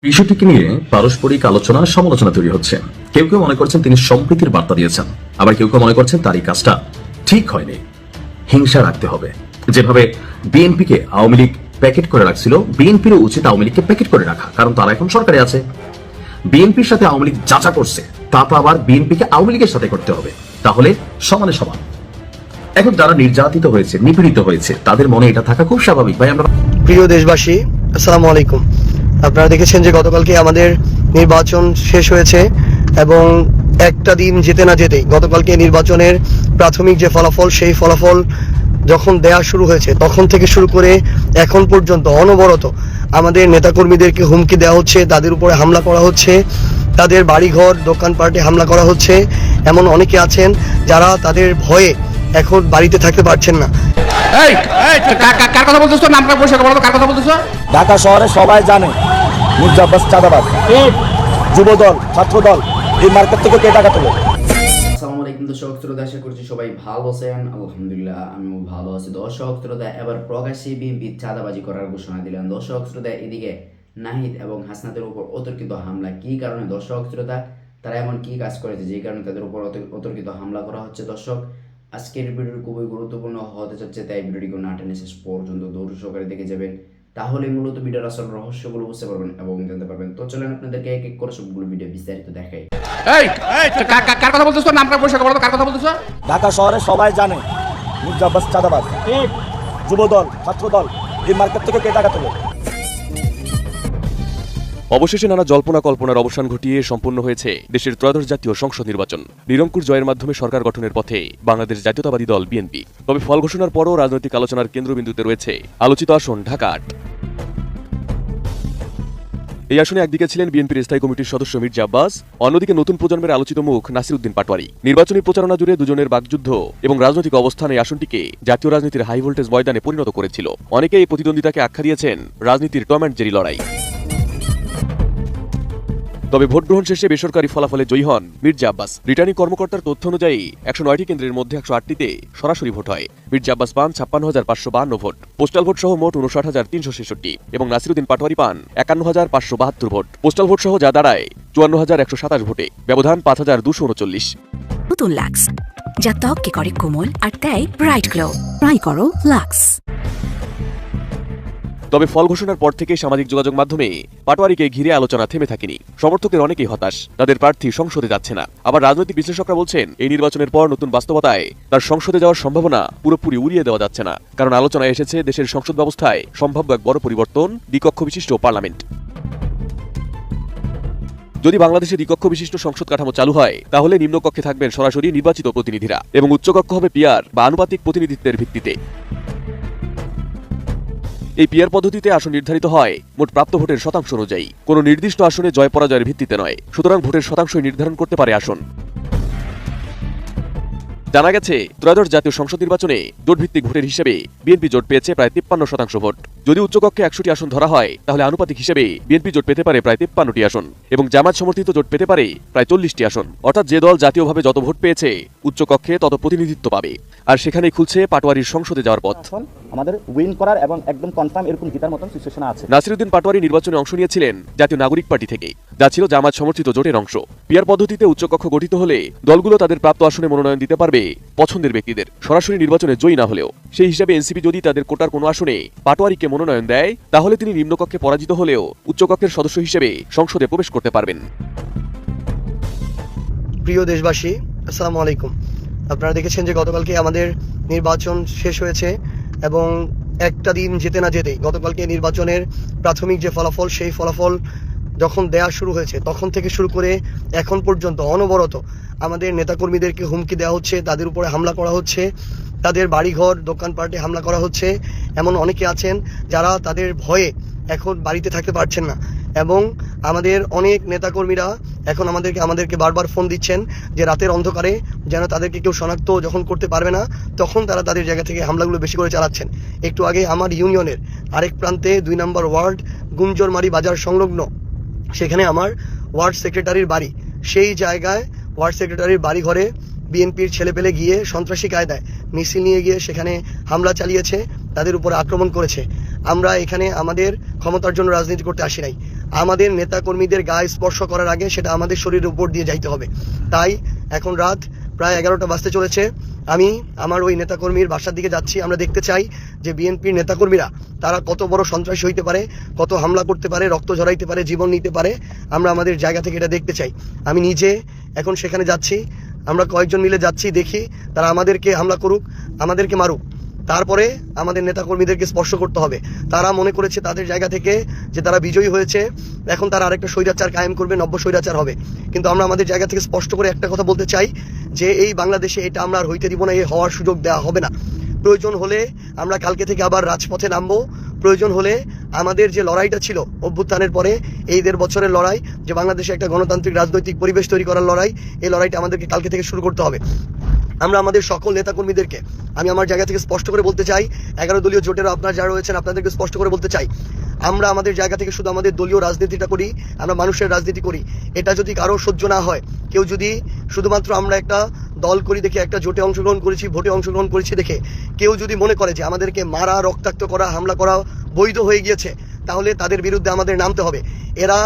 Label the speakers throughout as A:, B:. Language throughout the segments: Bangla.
A: বিষয়টিকে নিয়ে পারস্পরিক আলোচনা সমালোচনা তৈরি হচ্ছে। কেউ কেউ মনে করছেন তিনি সম্প্রীতির বার্তা দিয়েছেন, আবার কেউ কেউ মনে করছেন তার এই কাজটা ঠিক হয়নি, হিংসা রাখতে হবে। যেভাবে বিএনপিকে আওয়ামী লীগ প্যাকেট করে রাখছিল, বিএনপিরও উচিত আওয়ামী লীগকে প্যাকেট করে রাখা, কারণ তারা এখন সরকারে আছে। বিএনপির সাথে আওয়ামী লীগ যাচা করছে, তা তো আবার বিএনপিকে আওয়ামী লীগের সাথে করতে হবে, তাহলে সমানে সমান। এখন যারা নির্যাতিত হয়েছে, নিপীড়িত হয়েছে, তাদের মনে এটা থাকা খুব স্বাভাবিক। ভাই, আমরা
B: প্রিয় দেশবাসী, আসসালামু আলাইকুম। আপনারা দেখেছেন যে গতকালকে আমাদের নির্বাচন শেষ হয়েছে এবং একটা দিন যেতে না যেতেই গতকালকে নির্বাচনের প্রাথমিক যে ফলাফল, সেই ফলাফল যখন দেয়া শুরু হয়েছে তখন থেকে শুরু করে এখন পর্যন্ত অনবরত আমাদের নেতাকর্মীদেরকে হুমকি দেওয়া হচ্ছে, তাদের উপরে হামলা করা হচ্ছে, তাদের বাড়িঘর দোকানপাটে হামলা করা হচ্ছে। এমন অনেকে আছেন যারা তাদের ভয়ে এখন বাড়িতে থাকতে পারছেন না।
C: কার কথা বলতেছো? নামটা পরিষ্কার বলো তো, কার কথা বলতেছো?
D: ঢাকা শহরে সবাই জানে মির্জা আব্বাস চাঁদাবাজ। যুবদল, ছাত্রদল, এই মার্কেট থেকে কে টাকা তোলে?
E: আসসালামু আলাইকুম দর্শক শ্রোতা, আশা করছি সবাই ভালো আছেন। আলহামদুলিল্লাহ আমিও ভালো আছি। দর্শক শ্রোতা, এবার প্রকাশ্যে বিএনপি চাঁদাবাজি করার ঘোষণা দিলেন। দর্শক শ্রোতা, এদিকে নাহিদ এবং হাসনাতের উপর অতর্কিত হামলা। কি কারণে দর্শক শ্রোতা, তারা এমন কি কাজ করেছে যে কারণে তাদের উপর অতর্কিত হামলা করা হচ্ছে? দর্শক, আজকের ভিডিওটি খুবই গুরুত্বপূর্ণ হতে যাচ্ছে, তাই ভিডিওটিকে না টেনে শেষ পর্যন্ত ধৈর্য সহকারে দেখে যাবেন, তাহলে মূলত ভিডিওর আসল রহস্যগুলো বুঝতে পারবেন এবং জানতে পারবেন। তো চলেন আপনাদেরকে এক এক করে সবগুলো ভিডিও বিস্তারিত দেখাই।
C: কার কথা বলতেছো? নামটা পরিষ্কার বলো তো, কার কথা বলতেছো?
D: ঢাকা শহরে সবাই জানে মির্জা আব্বাস চাঁদাবাজ। যুবদল, ছাত্রদল, এই মার্কেট থেকে কে টাকা তোলে?
F: অবশেষে নানা জল্পনা কল্পনার অবসান ঘটিয়ে সম্পন্ন হয়েছে দেশের ত্রয়োদশ জাতীয় সংসদ নির্বাচন। নিরঙ্কুশ জয়ের মাধ্যমে সরকার গঠনের পথে বাংলাদেশ জাতীয়তাবাদী দল বিএনপি। তবে ফল ঘোষণার পরও রাজনৈতিক আলোচনার কেন্দ্রবিন্দুতে রয়েছে আলোচিত আসন ঢাকা ৮। এই আসনে একদিকে ছিলেন বিএনপির স্থায়ী কমিটির সদস্য মির্জা আব্বাস, অন্যদিকে নতুন প্রজন্মের আলোচিত মুখ নাসিরউদ্দিন পাটোয়ারি। নির্বাচনী প্রচারণা জুড়ে দুজনের বাকযুদ্ধ এবং রাজনৈতিক অবস্থান এই আসনটিকে জাতীয় রাজনীতির হাই ভোল্টেজ ময়দানে পরিণত করেছিল। অনেকে এই প্রতিদ্বন্দ্বিতাকে আখ্যা দিয়েছেন রাজনীতির টম অ্যান্ড জেরি লড়াই। তবে ভোট গ্রহণ শেষে বেসরকারি ফলাফলে জয়ী হন মির্জা আব্বাস। রিটার্নিং কর্মকর্তার তথ্য অনুযায়ী ১০৯টি কেন্দ্রের মধ্যে ১০৮টিতে সরাসরি ভোট হয়। মির্জা আব্বাস পান ৫৬,৫৫২ ভোট, পোস্টাল ভোট সহ মোট ৫৯,৩৬৬ এবং নাসিরউদ্দিন পাটোয়ারি পান ৫১,৫৭২ ভোট। পোস্টাল ভোট সহ যা দাঁড়ায় ৫৪,১২৭ ভোটে, ব্যবধান ৫,২৩৯।
G: নতুন লাক্স, যা ত্বককে করে কোমল আর দেয় ব্রাইট গ্লো। ট্রাই করো লাক্স।
F: তবে ফল ঘোষণার পর থেকে সামাজিক যোগাযোগ মাধ্যমে পাটোয়ারিকে ঘিরে আলোচনা থেমে থাকেনি। সমর্থকদের অনেকেই হতাশ, তাদের প্রার্থী সংসদে যাচ্ছে না। আবার রাজনৈতিক বিশ্লেষকরা বলছেন এই নির্বাচনের পর নতুন বাস্তবতায় তার সংসদে যাওয়ার সম্ভাবনা পুরোপুরি উড়িয়ে দেওয়া যাচ্ছে না, কারণ আলোচনায় এসেছে দেশের সংসদ ব্যবস্থায় সম্ভাব্য এক বড় পরিবর্তন, দ্বিকক্ষ বিশিষ্ট পার্লামেন্ট। যদি বাংলাদেশে দ্বিকক্ষ বিশিষ্ট সংসদ কাঠামো চালু হয়, তাহলে নিম্নকক্ষে থাকবেন সরাসরি নির্বাচিত প্রতিনিধিরা এবং উচ্চকক্ষ হবে পিআর বা আনুপাতিক প্রতিনিধিত্বের ভিত্তিতে। এই পিআর পদ্ধতিতে আসন নির্ধারিত হয় মোট প্রাপ্ত ভোটের শতাংশ অনুযায়ী, কোনো নির্দিষ্ট আসনে জয় পরাজয়ের ভিত্তিতে নয়। সুতরাং ভোটের শতাংশই নির্ধারণ করতে পারে আসন। জানা গেছে ত্রয়োদশ জাতীয় সংসদ নির্বাচনে জোটভিত্তিক ভোটের হিসেবে বিএনপি জোট পেয়েছে প্রায় ৫৩% ভোট। যদি উচ্চকক্ষে ১০০টি আসন ধরা হয়, তাহলে আনুপাতিক হিসেবে বিএনপি জোট পেতে পারে প্রায় ৫৩টি আসন এবং জামাত সমর্থিত জোট পেতে পারে প্রায় ৪০টি আসন। অর্থাৎ যে দল জাতীয়ভাবে যত ভোট পেয়েছে উচ্চকক্ষে তত প্রতিনিধিত্ব পাবে, আর সেখানেই খুলছে পাটোয়ারির সংসদে যাওয়ার পথ।
D: আমাদের উইন করার এবং একদম কনফার্ম এরকম জিতার মতন সিচুয়েশন আছে।
F: নাসিরউদ্দিন পাটোয়ারি নির্বাচনে অংশ নিয়েছিলেন জাতীয় নাগরিক পার্টি থেকে, যা ছিল জামাত সমর্থিত জোটের অংশ। পিআর পদ্ধতিতে উচ্চকক্ষ গঠিত হলে দলগুলো তাদের প্রাপ্ত আসনে মনোনয়ন দিতে পারবে পছন্দের ব্যক্তিদের, সরাসরি নির্বাচনে জয়ী না হলেও। সেই হিসাবে এনসিপি যদি তাদের কোটার কোনো আসনে পাটোয়ারিকে মনোনয়ন দেয়, তাহলে তিনি নিম্নকক্ষে পরাজিত হলেও উচ্চকক্ষের সদস্য হিসেবে সংসদে প্রবেশ করতে পারবেন।
B: প্রিয় দেশবাসী, আসসালামু আলাইকুম। আপনারা দেখেছেন যে গতকালকে আমাদের নির্বাচন শেষ হয়েছে এবং একটা দিন যেতে না যেতেই গতকালকে নির্বাচনের প্রাথমিক যে ফলাফল, সেই ফলাফল যখন দেয়া শুরু হয়েছে তখন থেকে শুরু করে এখন পর্যন্ত অনবরত আমাদের নেতাকর্মীদেরকে হুমকি দেওয়া হচ্ছে, তাদের উপরে হামলা করা হচ্ছে, তাদের বাড়িঘর দোকানপাটে হামলা করা হচ্ছে। এমন অনেকে আছেন যারা তাদের ভয়ে এখন বাড়িতে থাকতে পারছেন না এবং আমাদের অনেক নেতাকর্মীরা এখন আমাদেরকে বারবার ফোন দিচ্ছেন যে রাতের অন্ধকারে যেন তাদেরকে কেউ শনাক্ত যখন করতে পারবে না, তখন তারা তাদের জায়গা থেকে হামলাগুলো বেশি করে চালাচ্ছেন। একটু আগে আমার ইউনিয়নের আরেক প্রান্তে ২ নম্বর ওয়ার্ড গুঞ্জরমারি বাজার সংলগ্ন, সেখানে আমার ওয়ার্ড সেক্রেটারির বাড়ি। সেই জায়গায় ওয়ার্ড সেক্রেটারির বাড়ি ঘরে বিএনপির ছেলেপেলে গিয়ে সন্ত্রাসী কায়দায় মিছিল নিয়ে গিয়ে সেখানে হামলা চালিয়েছে, তাদের উপরে আক্রমণ করেছে। আমরা এখানে আমাদের ক্ষমতার জন্য রাজনীতি করতে আসি নাই, আমাদের নেতাকর্মীদের গায়ে স্পর্শ করার আগে সেটা আমাদের শরীরের উপর দিয়ে যাইতে হবে। তাই এখন রাত প্রায় 11টা বাজতে চলেছে, আমি আমার ওই নেতাকর্মীর বাসার দিকে যাচ্ছি। আমরা দেখতে চাই যে বিএনপির নেতাকর্মীরা তারা কত বড় সন্ত্রাসী হইতে পারে, কত হামলা করতে পারে, রক্ত ঝরাইতে পারে, জীবন নিতে পারে। আমরা আমাদের জায়গা থেকে এটা দেখতে চাই। আমি নিজে এখন সেখানে যাচ্ছি, আমরা কয়েকজন মিলে যাচ্ছি, দেখি তারা আমাদেরকে হামলা করুক, আমাদেরকে মারুক, তারপরে আমাদের নেতাকর্মীদেরকে স্পর্শ করতে হবে। তারা মনে করেছে তাদের জায়গা থেকে যে তারা বিজয়ী হয়েছে, এখন তারা আরেকটা স্বৈরাচার কায়েম করবে, নব্য স্বৈরাচার হবে। কিন্তু আমরা আমাদের জায়গা থেকে স্পষ্ট করে একটা কথা বলতে চাই যে এই বাংলাদেশে এটা আমরা আর হইতে দিব না, এই হওয়ার সুযোগ দেওয়া হবে না। প্রয়োজন হলে আমরা কালকে থেকে আবার রাজপথে নামবো। প্রয়োজন হলে আমাদের যে লড়াইটা ছিল অভ্যুত্থানের পরে, এই 1.5 বছরের লড়াই, যে বাংলাদেশে একটা গণতান্ত্রিক রাজনৈতিক পরিবেশ তৈরি করার লড়াই, এই লড়াইটা আমাদেরকে কালকে থেকে শুরু করতে হবে। আমরা আমাদের সকল নেতাকর্মীদেরকে আমি আমার জায়গা থেকে স্পষ্ট করে বলতে চাই, 11 দলীয় জোটেরও আপনারা যারা রয়েছেন আপনাদেরকে স্পষ্ট করে বলতে চাই, আমরা আমাদের জায়গা থেকে শুধু আমাদের দলীয় রাজনীতিটা করি, আমরা মানুষের রাজনীতি করি। এটা যদি কারো সহ্য না হয়, কেউ যদি শুধুমাত্র আমরা একটা দল করি দেখে, একটা জোটে অংশগ্রহণ করেছি, ভোটে অংশগ্রহণ করেছি দেখে কেউ যদি মনে করে যে আমাদেরকে মারা, রক্তাক্ত করা, হামলা করা বৈধ হয়ে গিয়েছে, তাহলে তাদের বিরুদ্ধে আমাদের নামতে হবে। এরা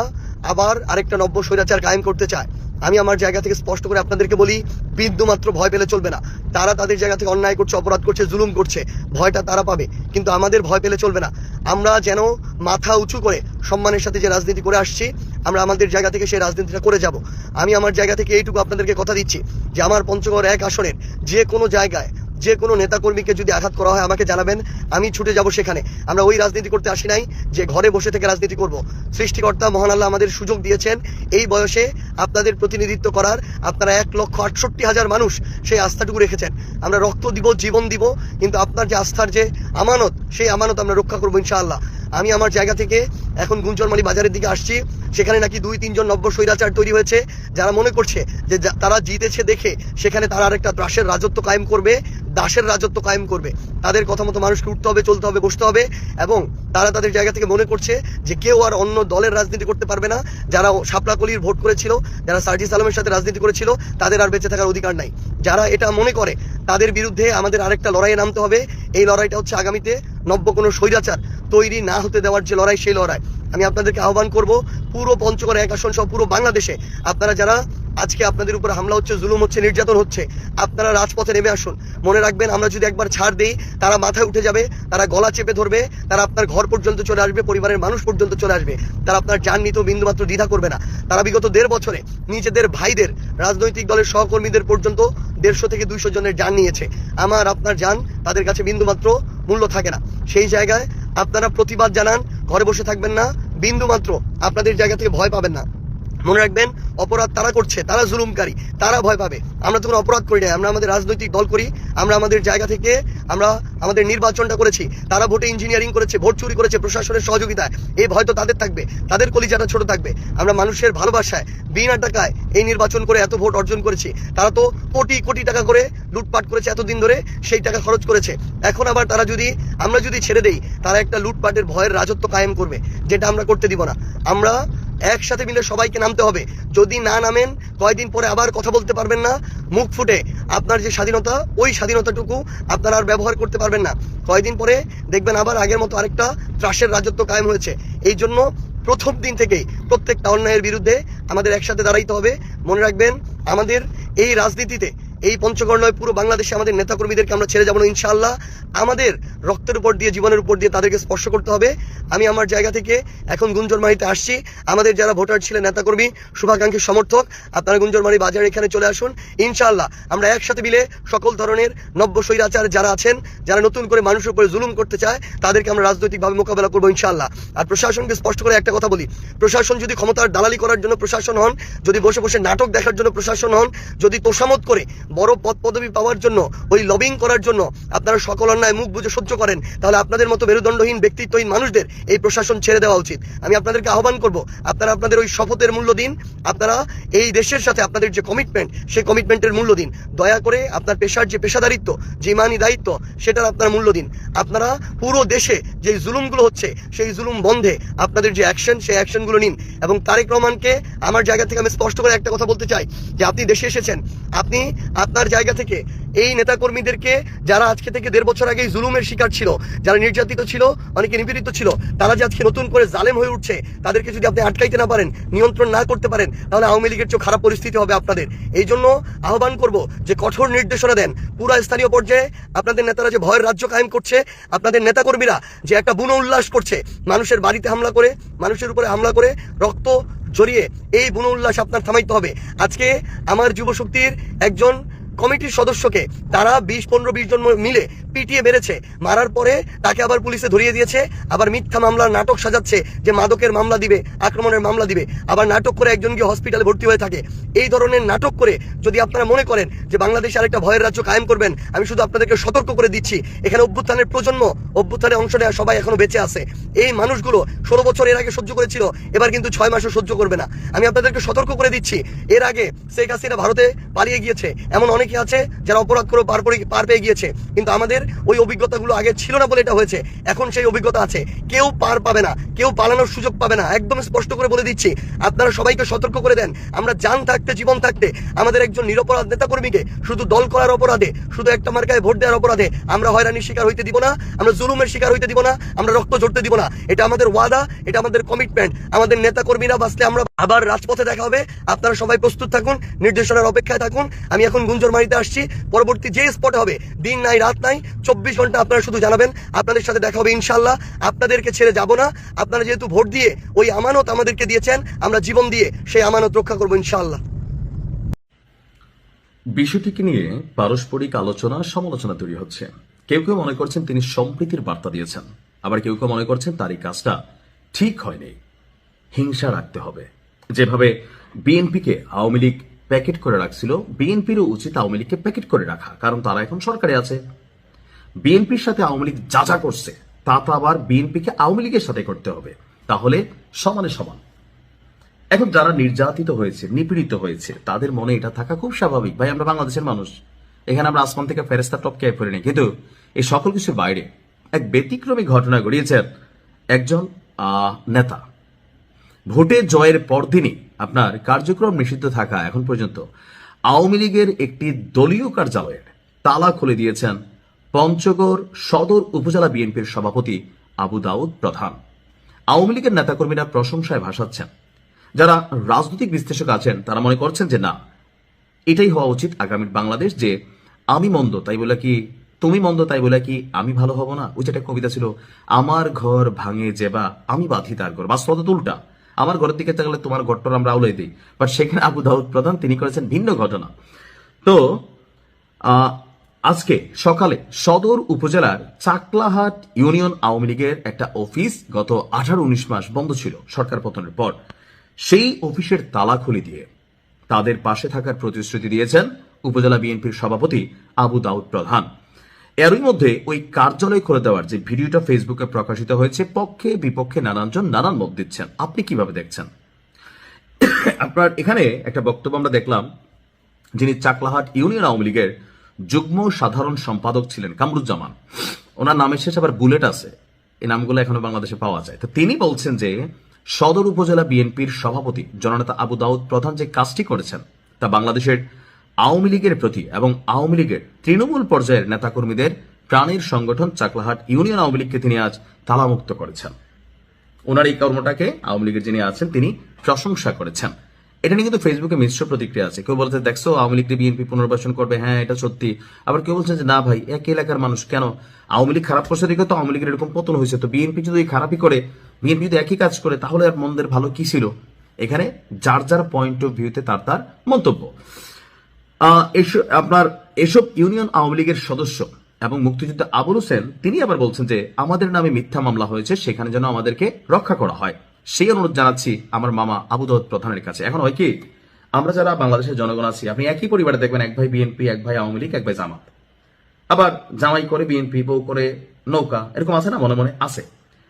B: আবার আরেকটা নব্য স্বৈরাচার কায়েম করতে চায়। আমি আমার জায়গা থেকে স্পষ্ট করে আপনাদেরকে বলি, বিন্দুমাত্র ভয় পেলে চলবে না। তারা তাদের জায়গা থেকে অন্যায় করছে, অপরাধ করছে, জুলুম করছে, ভয়টা তারা পাবে, কিন্তু আমাদের ভয় পেলে চলবে না। আমরা যেন মাথা উঁচু করে সম্মানের সাথে যে রাজনীতি করে আসছি, আমরা আমাদের জায়গা থেকে সেই রাজনীতিটা করে যাব। আমি আমার জায়গা থেকে এইটুকু আপনাদেরকে কথা দিচ্ছি যে আমার পঞ্চগড় 1 আসনের যে কোনো জায়গায় যে কোনো নেতাকর্মীকে যদি আঘাত করা হয় আমাকে জানাবেন, আমি ছুটে যাব সেখানে। আমরা ওই রাজনীতি করতে আসি নাই যে ঘরে বসে থেকে রাজনীতি করব। সৃষ্টিকর্তা মহান আল্লাহ আমাদের সুযোগ দিয়েছেন এই বয়সে আপনাদের প্রতিনিধিত্ব করার। আপনারা 1,68,000 মানুষ সেই আস্থাটুকু রেখেছেন। আমরা রক্ত দিব, জীবন দিব, কিন্তু আপনার যে আস্থার যে আমানত, সেই আমানত আমরা রক্ষা করবো ইনশাআল্লাহ। আমি আমার জায়গা থেকে এখন গুঞ্জনমালী বাজারের দিকে আসছি, সেখানে নাকি 2-3 জন নব্য স্বৈরাচার তৈরি হয়েছে, যারা মনে করছে যে তারা জিতেছে দেখে সেখানে তারা আরেকটা ত্রাসের রাজত্ব কায়েম করবে, দাসের রাজত্ব কায়েম করবে। তাদের কথা মতো মানুষকে উঠতে হবে, চলতে হবে, বসতে হবে, এবং তারা তাদের জায়গা থেকে মনে করছে যে কেউ আর অন্য দলের রাজনীতি করতে পারবে না। যারা শাপলাকলির ভোট করেছিল, যারা সার্জিস আলমের সাথে রাজনীতি করেছিল, তাদের আর বেঁচে থাকার অধিকার নাই। যারা এটা মনে করে, তাদের বিরুদ্ধে আমাদের আরেকটা লড়াইয়ে নামতে হবে। এই লড়াইটা হচ্ছে আগামীতে নব্য কোনো স্বৈরাচার তৈরি না হতে দেওয়ার যে লড়াই, সেই লড়াই। আমি আপনাদেরকে আহ্বান করব, পুরো পঞ্চগড় 1 আসন সহ পুরো বাংলাদেশে আপনারা যারা আজকে আপনাদের উপর হামলা হচ্ছে, জুলুম হচ্ছে, নির্যাতন হচ্ছে, আপনারা রাজপথে নেমে আসুন। মনে রাখবেন, আমরা যদি একবার ছাড় দিই, তারা মাথায় উঠে যাবে, তারা গলা চেপে ধরবে, তারা আপনার ঘর পর্যন্ত চলে আসবে, পরিবারের মানুষ পর্যন্ত চলে আসবে। তারা আপনার জান নিতেও বিন্দুমাত্র দ্বিধা করবে না। তারা বিগত 1.5 বছরে নিজেদের ভাইদের, রাজনৈতিক দলের সহকর্মীদের পর্যন্ত 150 থেকে 200 জনের জান নিয়েছে। আমার আপনার জান তাদের কাছে বিন্দুমাত্র মূল্য থাকে না। সেই জায়গায় আপনারা প্রতিবাদ জানান, ঘরে বসে থাকবেন না, বিন্দুমাত্র আপনাদের জায়গা থেকে ভয় পাবেন না। মনে রাখবেন, অপরাধ তারা করছে, তারা জুলুমকারী, তারা ভয় পাবে। আমরা তো কোনো অপরাধ করি না, আমরা আমাদের রাজনৈতিক দল করি, আমরা আমাদের জায়গা থেকে আমরা আমাদের নির্বাচনটা করেছি। তারা ভোটে ইঞ্জিনিয়ারিং করেছে, ভোট চুরি করেছে প্রশাসনের সহযোগিতায়, এই ভয় তো তাদের থাকবে, তাদের কলিজাটা ছোট থাকবে। আমরা মানুষের ভালোবাসায় বিনা টাকায় এই নির্বাচন করে এত ভোট অর্জন করেছি। তারা তো কোটি কোটি টাকা করে লুটপাট করেছে এতদিন ধরে, সেই টাকা খরচ করেছে। এখন আবার তারা যদি, আমরা যদি ছেড়ে দেই, তারা একটা লুটপাটের ভয়ের রাজত্ব কায়েম করবে, যেটা আমরা করতে দিব না। আমরা একসাথে মিলে সবাইকে নামতে হবে। যদি না নামেন, কয়েকদিন পরে আবার কথা বলতে পারবেন না মুখ ফুটে। আপনার যে স্বাধীনতা, ওই স্বাধীনতাটুকু আপনারা আর ব্যবহার করতে পারবেন না। কয়েকদিন পরে দেখবেন আবার আগের মতো আরেকটা ত্রাসের রাজত্ব কায়েম হয়েছে। এই জন্য প্রথম দিন থেকেই প্রত্যেকটা অন্যায়ের বিরুদ্ধে আমাদের একসাথে দাঁড়াইতে হবে। মনে রাখবেন, আমাদের এই রাজনীতিতে, এই পঞ্চগড় নয়, পুরো বাংলাদেশে আমাদের নেতাকর্মীদেরকে আমরা ছেড়ে যাবো না ইনশাআল্লাহ। আমাদের রক্তের উপর দিয়ে, জীবনের উপর দিয়ে তাদেরকে স্পর্শ করতে হবে। আমি আমার জায়গা থেকে এখন গুঞ্জনমারিতে আসছি। আমাদের যারা ভোটার ছিলেন, নেতাকর্মী, শুভাকাঙ্ক্ষী, সমর্থক, আপনারা গুঞ্জনমারি বাজার এখানে চলে আসুন। ইনশাআল্লাহ আমরা একসাথে মিলে সকল ধরনের নব্য স্বৈরাচার যারা আছেন, যারা নতুন করে মানুষের উপরে জুলুম করতে চায়, তাদেরকে আমরা রাজনৈতিকভাবে মোকাবেলা করবো ইনশাআল্লাহ। আর প্রশাসনকে স্পষ্ট করে একটা কথা বলি, প্রশাসন যদি ক্ষমতার দালালি করার জন্য প্রশাসন হন, যদি বসে বসে নাটক দেখার জন্য প্রশাসন হন, যদি তোষামত করে বড় পদ পদবি পাওয়ার জন্য, ওই লবিং করার জন্য আপনারা সকল অন্যায় মুখ বুঝে সহ্য করেন, তাহলে আপনাদের মতো মেরুদণ্ডহীন, ব্যক্তিত্বহীন মানুষদের এই প্রশাসন ছেড়ে দেওয়া উচিত। আমি আপনাদেরকে আহ্বান করব, আপনারা আপনাদের ওই শপথের মূল্য দিন, আপনারা এই দেশের সাথে আপনাদের যে কমিটমেন্ট, সেই কমিটমেন্টের মূল্য দিন। দয়া করে আপনার পেশার যে পেশাদারিত্ব, যে ইমানি দায়িত্ব, সেটার আপনার মূল্য দিন। আপনারা পুরো দেশে যে জুলুমগুলো হচ্ছে, সেই জুলুম বন্ধে আপনাদের যে অ্যাকশন, সেই অ্যাকশনগুলো নিন। এবং তারেক রহমানকে আমার জায়গা থেকে আমি স্পষ্ট করে একটা কথা বলতে চাই যে আপনি দেশে এসেছেন, আপনি আপনার জায়গা থেকে এই নেতাকর্মীদেরকে যারা আজকে থেকে 1.5 বছর আগে জুলুমের শিকার ছিল, যারা নির্যাতিত ছিল, অনেকে নিপীড়িত ছিল, তারা যে আজকে নতুন করে জালেম হয়ে উঠছে, তাদেরকে যদি আপনি আটকাইতে না পারেন, নিয়ন্ত্রণ না করতে পারেন, তাহলে আওয়ামী লীগের চেয়ে খারাপ পরিস্থিতি হবে আপনাদের। এই জন্য আহ্বান করব যে কঠোর নির্দেশনা দেন পুরা স্থানীয় পর্যায়ে। আপনাদের নেতারা যে ভয়ের রাজ্য কায়েম করছে, আপনাদের নেতাকর্মীরা যে একটা বুনো উল্লাস করছে, মানুষের বাড়িতে হামলা করে, মানুষের উপরে হামলা করে, রক্ত জড়িয়ে, এই বুনো উল্লাস আপনার থামাইতে হবে। আজকে আমার যুবশক্তির একজন কমিটির সদস্যকে তারা 15-20 জন মিলে পিটিয়ে মেরেছে, মারার পরে তাকে আবার পুলিশে ধরিয়ে দিয়েছে, আবার মিথ্যা মামলার নাটক সাজাচ্ছে যে মাদকের মামলা দিবে, আক্রমণের মামলা দিবে, আবার নাটক করে একজন গিয়ে হসপিটালে ভর্তি হয়ে থাকে। এই ধরনের নাটক করে যদি আপনারা মনে করেন যে বাংলাদেশে আরেকটা ভয়ের রাজ্য কায়েম করবেন, আমি শুধু আপনাদেরকে সতর্ক করে দিচ্ছি, এখানে অভ্যুত্থানের প্রজন্ম, অভ্যুত্থানে অংশ নেওয়া সবাই এখনো বেঁচে আছে। এই মানুষগুলো 16 বছর এর আগে সহ্য করেছিল, এবার কিন্তু 6 মাসও সহ্য করবে না। আমি আপনাদেরকে সতর্ক করে দিচ্ছি, এর আগে শেখ হাসিনা ভারতে পালিয়ে গিয়েছে, এমন অনেকে আছে যারা অপরাধ করে পার পেয়ে গিয়েছে, কিন্তু আমাদের ওই অভিজ্ঞতাগুলো আগে ছিল না বলে এটা হয়েছে। এখন সেই অভিজ্ঞতা আছে, কেউ পার পাবে না, কেউ পালানোর সুযোগ পাবে না। একদম স্পষ্ট করে বলে দিচ্ছি, আপনারা সবাইকে সতর্ক করে দেন। আমরা জান থাকতে, জীবন থাকতে আমাদের একজন নিরপরাধ নেতাকর্মীকে শুধু দল করার অপরাধে, শুধু একটা মার্কায় ভোট দেওয়ার অপরাধে আমরা হয়রানির শিকার হইতে দিব না, আমরা জুলুমের শিকার হইতে দিব না, আমরা রক্ত ঝরতে দিব না। এটা আমাদের ওয়াদা, এটা আমাদের কমিটমেন্ট। আমাদের নেতাকর্মীরা বাঁচলে আমরা আবার রাজপথে দেখা হবে। আপনারা সবাই প্রস্তুত থাকুন, নির্দেশনার অপেক্ষায় থাকুন। আমি এখন গুঞ্জরমারিতে আসছি, পরবর্তী যে স্পটে হবে, দিন নাই রাত নাই, 24 ঘন্টা আপনারা শুধু জানাবেন, আপনাদের সাথে দেখা হবে ইনশাল্লাহ। আপনাদেরকে ছেড়ে যাব না। আপনারা যেহেতু ভোট দিয়ে ওই আমানত আমাদেরকে দিয়েছেন, আমরা জীবন দিয়ে সেই আমানত রক্ষা করবো ইনশাল্লাহ।
A: বিষয়টিকে নিয়ে পারস্পরিক আলোচনা সমালোচনা তৈরি হচ্ছে। কেউ কেউ মনে করছেন তিনি সম্প্রীতির বার্তা দিয়েছেন, আবার কেউ কেউ মনে করছেন তার এই কাজটা ঠিক হয়নি, হিংসা রাখতে হবে। যেভাবে বিএনপিকে আওয়ামী লীগ প্যাকেট করে রাখছিল, বিএনপিরও উচিত আওয়ামী লীগকে প্যাকেট করে রাখা, কারণ তারা এখন সরকারে আছে। বিএনপির সাথে আওয়ামী লীগ যা যা করছে তা তো আবার বিএনপিকে আওয়ামী লীগের সাথে করতে হবে, তাহলে সমানে সমান। এখন যারা নির্যাতিত হয়েছে, নিপীড়িত হয়েছে, তাদের মনে এটা থাকা খুব স্বাভাবিক। ভাই, আমরা বাংলাদেশের মানুষ, এখানে আমরা আসমান থেকে ফেরেস্তা টপকে পড়িনি। কিন্তু এই সকল কিছুর বাইরে এক ব্যতিক্রমী ঘটনা ঘটিয়েছেন একজন নেতা। ভোটে জয়ের পরদিনই আপনার কার্যক্রম নিষিদ্ধ থাকা এখন পর্যন্ত আওয়ামী লীগের একটি দলীয় কার্যালয়ের তালা খুলে দিয়েছেন পঞ্চগড় সদর উপজেলা বিএনপির সভাপতি আবু দাউদ প্রধান। আওয়ামী লীগের নেতাকর্মীরা প্রশংসায় ভাসাচ্ছেন। যারা রাজনৈতিক বিশ্লেষক আছেন তারা মনে করছেন যে না, এটাই হওয়া উচিত আগামীর বাংলাদেশ, যে আমি মন্দ তাই বলে কি তুমি মন্দ তাই বলে কি আমি ভালো হব না। ওই যেটা কবিতা ছিল, আমার ঘর ভাঙে যেবা আমি বাঁধি তার ঘর। বাস্তবতা তো উল্টা, আমার ঘরের দিকে তাকালে তোমার ঘরটার আমরা আউলাই দিই, বাট সেখানে আবু দাউদ প্রধান তিনি করেছেন ভিন্ন ঘটনা। তো আজকে সকালে সদর উপজেলার চাকলাহাট ইউনিয়ন আওয়ামী লীগের একটা অফিস গত 18-19 মাস বন্ধ ছিল সরকার পতনের পর, সেই অফিসের তালা খুলে দিয়ে তাদের পাশে থাকার প্রতিশ্রুতি দিয়েছেন উপজেলা বিএনপির সভাপতি আবু দাউদ প্রধান। এরই মধ্যে ওই কার্যালয় খুলে দেওয়ার যে ভিডিওটা ফেসবুকে প্রকাশিত হয়েছে, পক্ষে বিপক্ষে নানানজন নানান মত দিচ্ছেন। আপনি কিভাবে দেখছেন? আপনার এখানে একটা বক্তব্য আমরা দেখলাম, যিনি চাকলাহাট ইউনিয়ন আওয়ামী লীগের যুগ্ম সাধারণ সম্পাদক ছিলেন কামরুজ্জামান, ওনার নামের শেষে আবার বুলেট আছে, এই নামগুলো এখনো বাংলাদেশে পাওয়া যায়। তো তিনি বলছেন যে সদর উপজেলা বিএনপির সভাপতি জননেতা আবু দাউদ প্রধান যে কাজটি করেছেন তা বাংলাদেশের আওয়ামী লীগের প্রতি এবং আওয়ামী লীগের তৃণমূল পর্যায়ের নেতাকর্মীদের প্রাণীর সংগঠন চাকলাহাট ইউনিয়ন আওয়ামী লীগকে তিনি আজ তালামুক্ত করেছেন। ওনার এই কর্মটাকে আওয়ামী লীগের যিনি আছেন তিনি প্রশংসা করেছেন। এটা নিয়ে কিন্তু ফেসবুকে মিশ্র প্রতিক্রিয়া আছে। কেউ বলছে দেখছো আওয়ামী লীগকে বিএনপি পুনর্বাসন করবে, হ্যাঁ এটা সত্যি। আবার কেউ বলছেন যে না ভাই, এক এলাকার মানুষ, কেন আওয়ামী লীগ খারাপ করছে দেখে তো আওয়ামী লীগের এরকম পতন হয়েছে, তো বিএনপি যদি খারাপই করে, বিএনপি যদি একই কাজ করে, তাহলে আর মন্দের ভালো কি ছিল? এখানে যার যার পয়েন্ট অফ ভিউতে তার তার মন্তব্য। আপনার এসব ইউনিয়ন আওয়ামী লীগের সদস্য এবং মুক্তিযোদ্ধা আবুল হোসেন তিনি আবার বলছেন যে আমাদের নামে মিথ্যা মামলা হয়েছে, সেখানে যেন আমাদেরকে রক্ষা করা হয়, সেই অনুরোধ জানাচ্ছি আমার মামা আবু দাউদ প্রধানের কাছে। এখন হয় কি, আমরা যারা বাংলাদেশের জনগণ আছি, আপনি একই পরিবারে দেখবেন এক ভাই বিএনপি, এক ভাই আওয়ামী লীগ, এক ভাই জামাত, আবার জামাই করে বিএনপি, বউ করে নৌকা, এরকম আছে না? মনে মনে আছে।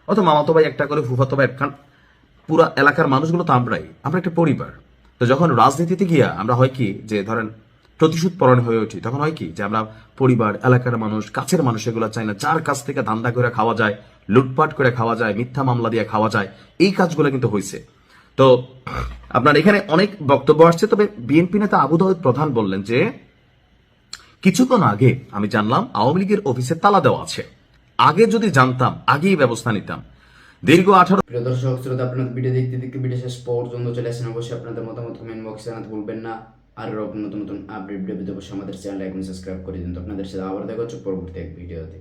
A: অথবা মামাতো ভাই একটা করে, ফুফাতো ভাই, পুরা এলাকার মানুষগুলো তো আমরা একটা পরিবার। তো যখন রাজনীতিতে গিয়া আমরা হয় কি যে ধরেন প্রতিশোধ পরায়ণ হয়ে উঠি, তখন হয় কি যে আমরা পরিবার, এলাকার মানুষ, কাছের মানুষ এগুলো চাই না, যার কাছ থেকে ধান্দা করে খাওয়া যায়, লুটপাট করে খাওয়া যায়, মিথ্যা মামলা দিয়ে খাওয়া যায়, এই কাজগুলো কিন্তু হয়েছে। তো আপনার এখানে অনেক বক্তব্য আসছে। তবে বিএনপি নেতা আবু দাউদ প্রধান বললেন যে কিছুক্ষণ আগে আমি জানলাম আওয়ামী লীগের অফিসে তালা দেওয়া আছে। আগে যদি জানতাম আগেই ব্যবস্থা নিতাম। দীর্ঘ 18
E: প্রিয় দর্শক শ্রোতা, আপনাদের ভিডিও দেখতে দেখতে ভিডিও শেষ পর্যন্ত চলে আসেন। অবশ্যই আপনাদের মতামত কমেন্ট বক্সে জানাতে ভুলবেন না। আর এরকম নতুন নতুন আপডেট ভিডিও পেতে অবশ্যই আমাদের চ্যানেল এখন সাবস্ক্রাইব করে দিন। তো আপনাদের সাথে আবার দেখা হচ্ছে পরবর্তী এক ভিডিওতে।